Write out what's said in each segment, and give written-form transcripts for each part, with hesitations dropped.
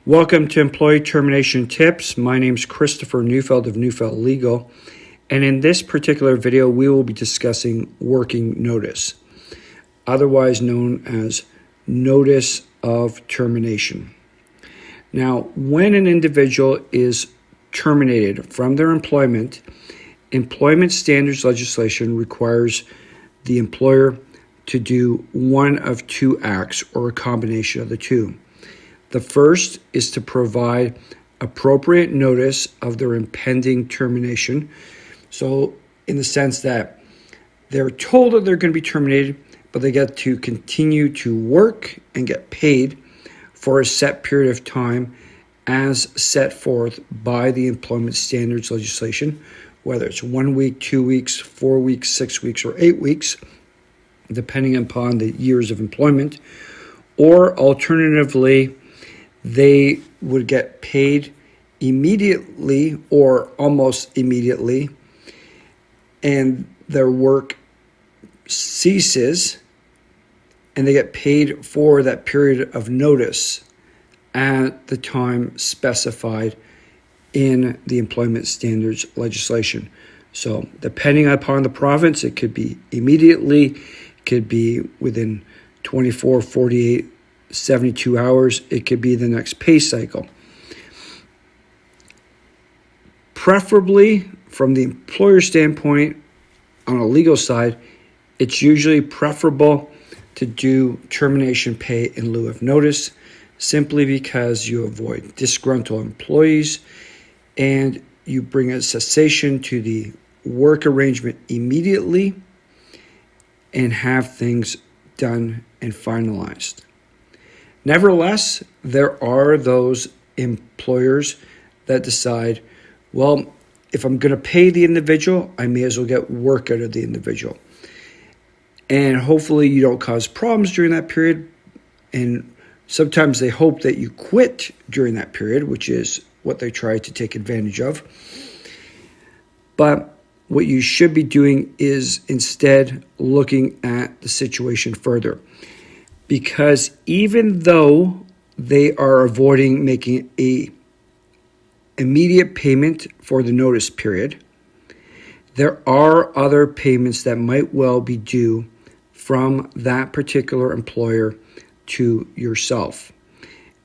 Welcome to Employee Termination Tips. My name is Christopher Neufeld of Neufeld Legal, and in this particular video, we will be discussing working notice, otherwise known as notice of termination. Now, when an individual is terminated from their employment, employment standards legislation requires the employer to do one of two acts or a combination of the two. The first is to provide appropriate notice of their impending termination. So in the sense that they're told that they're going to be terminated, but they get to continue to work and get paid for a set period of time as set forth by the employment standards legislation, whether it's 1 week, 2 weeks, 4 weeks, 6 weeks, or 8 weeks, depending upon the years of employment, or alternatively, they would get paid immediately or almost immediately, and their work ceases, and they get paid for that period of notice at the time specified in the employment standards legislation. So depending upon the province, it could be immediately, it could be within 24, 48, 72 hours, it could be the next pay cycle. Preferably, from the employer standpoint, on a legal side, it's usually preferable to do termination pay in lieu of notice, simply because you avoid disgruntled employees and you bring a cessation to the work arrangement immediately and have things done and finalized. Nevertheless, there are those employers that decide, well, if I'm going to pay the individual, I may as well get work out of the individual. And hopefully you don't cause problems during that period. And sometimes they hope that you quit during that period, which is what they try to take advantage of. But what you should be doing is instead looking at the situation further. Because even though they are avoiding making a immediate payment for the notice period, there are other payments that might well be due from that particular employer to yourself.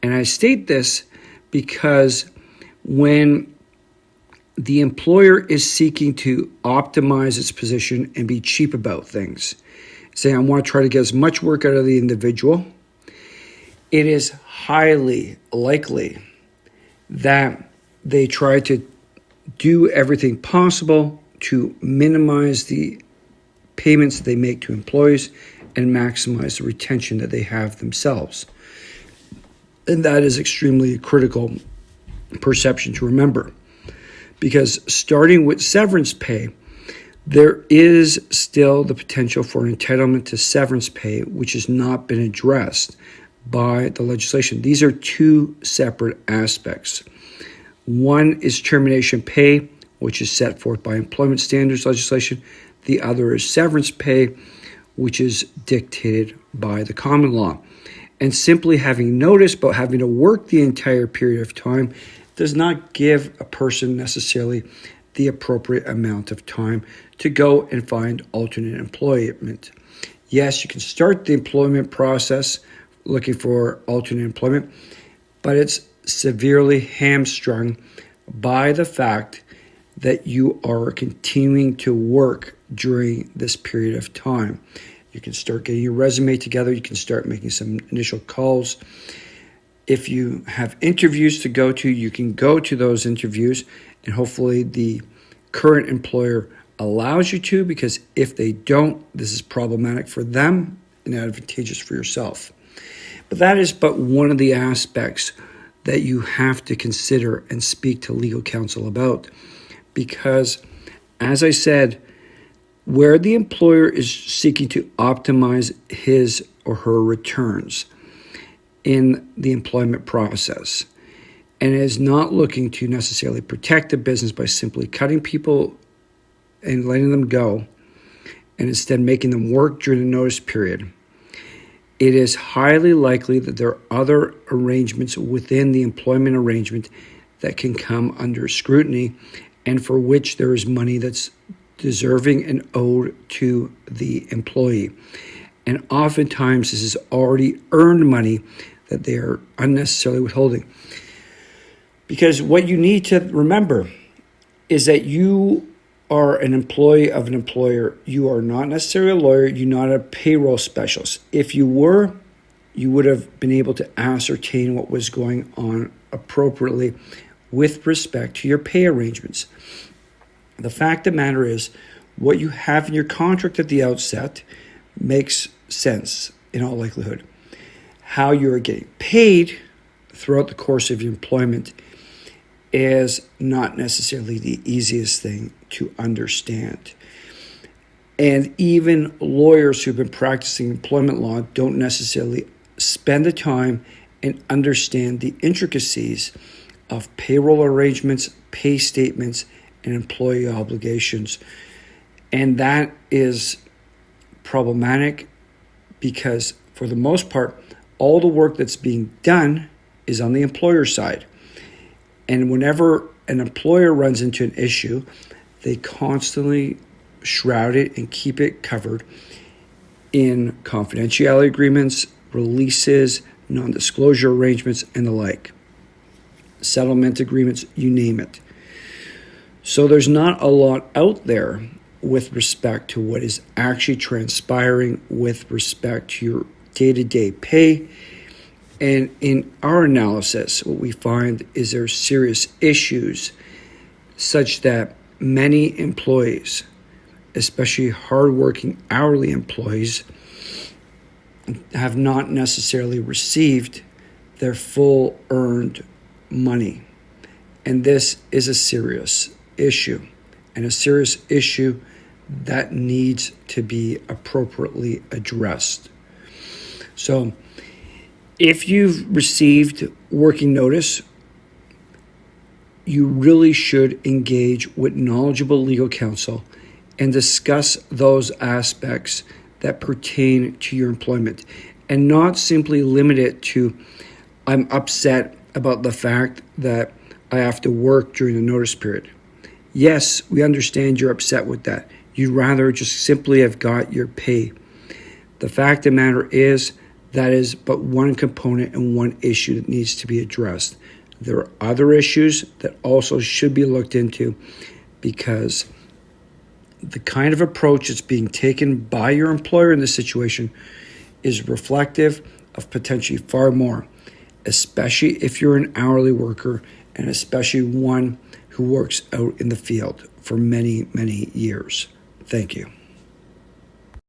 And I state this because when the employer is seeking to optimize its position and be cheap about things, saying, I want to try to get as much work out of the individual, it is highly likely that they try to do everything possible to minimize the payments that they make to employees and maximize the retention that they have themselves. And that is extremely critical perception to remember, because starting with severance pay, there is still the potential for an entitlement to severance pay, which has not been addressed by the legislation. These are two separate aspects. One is termination pay, which is set forth by employment standards legislation. The other is severance pay, which is dictated by the common law. And simply having notice about having to work the entire period of time does not give a person necessarily the appropriate amount of time to go and find alternate employment. Yes, you can start the employment process looking for alternate employment, but it's severely hamstrung by the fact that you are continuing to work during this period of time. You can start getting your resume together. You can start making some initial calls. If you have interviews to go to, you can go to those interviews, and hopefully the current employer allows you to, because if they don't, this is problematic for them and advantageous for yourself. But that is but one of the aspects that you have to consider and speak to legal counsel about. Because, as I said, where the employer is seeking to optimize his or her returns in the employment process and is not looking to necessarily protect the business by simply cutting people and letting them go, and instead making them work during the notice period, it is highly likely that there are other arrangements within the employment arrangement that can come under scrutiny and for which there is money that's deserving and owed to the employee. And oftentimes this is already earned money that they are unnecessarily withholding. Because what you need to remember is that you are an employee of an employer. You are not necessarily a lawyer. You're not a payroll specialist. If you were, you would have been able to ascertain what was going on appropriately with respect to your pay arrangements. The fact of the matter is, what you have in your contract at the outset makes sense in all likelihood. How you are getting paid throughout the course of your employment is not necessarily the easiest thing to understand. And even lawyers who've been practicing employment law don't necessarily spend the time and understand the intricacies of payroll arrangements, pay statements, and employee obligations. And that is problematic because, for the most part, all the work that's being done is on the employer side. And whenever an employer runs into an issue, they constantly shroud it and keep it covered in confidentiality agreements, releases, non-disclosure arrangements, and the like. Settlement agreements, you name it. So there's not a lot out there with respect to what is actually transpiring with respect to your day-to-day pay. And in our analysis, what we find is there are serious issues such that many employees, especially hardworking hourly employees, have not necessarily received their full earned money. And this is a serious issue, and a serious issue that needs to be appropriately addressed. So if you've received working notice, you really should engage with knowledgeable legal counsel and discuss those aspects that pertain to your employment, and not simply limit it to, I'm upset about the fact that I have to work during the notice period. Yes, we understand you're upset with that. You'd rather just simply have got your pay. The fact of the matter is, that is but one component and one issue that needs to be addressed. There are other issues that also should be looked into, because the kind of approach that's being taken by your employer in this situation is reflective of potentially far more, especially if you're an hourly worker, and especially one who works out in the field for many, many years. Thank you.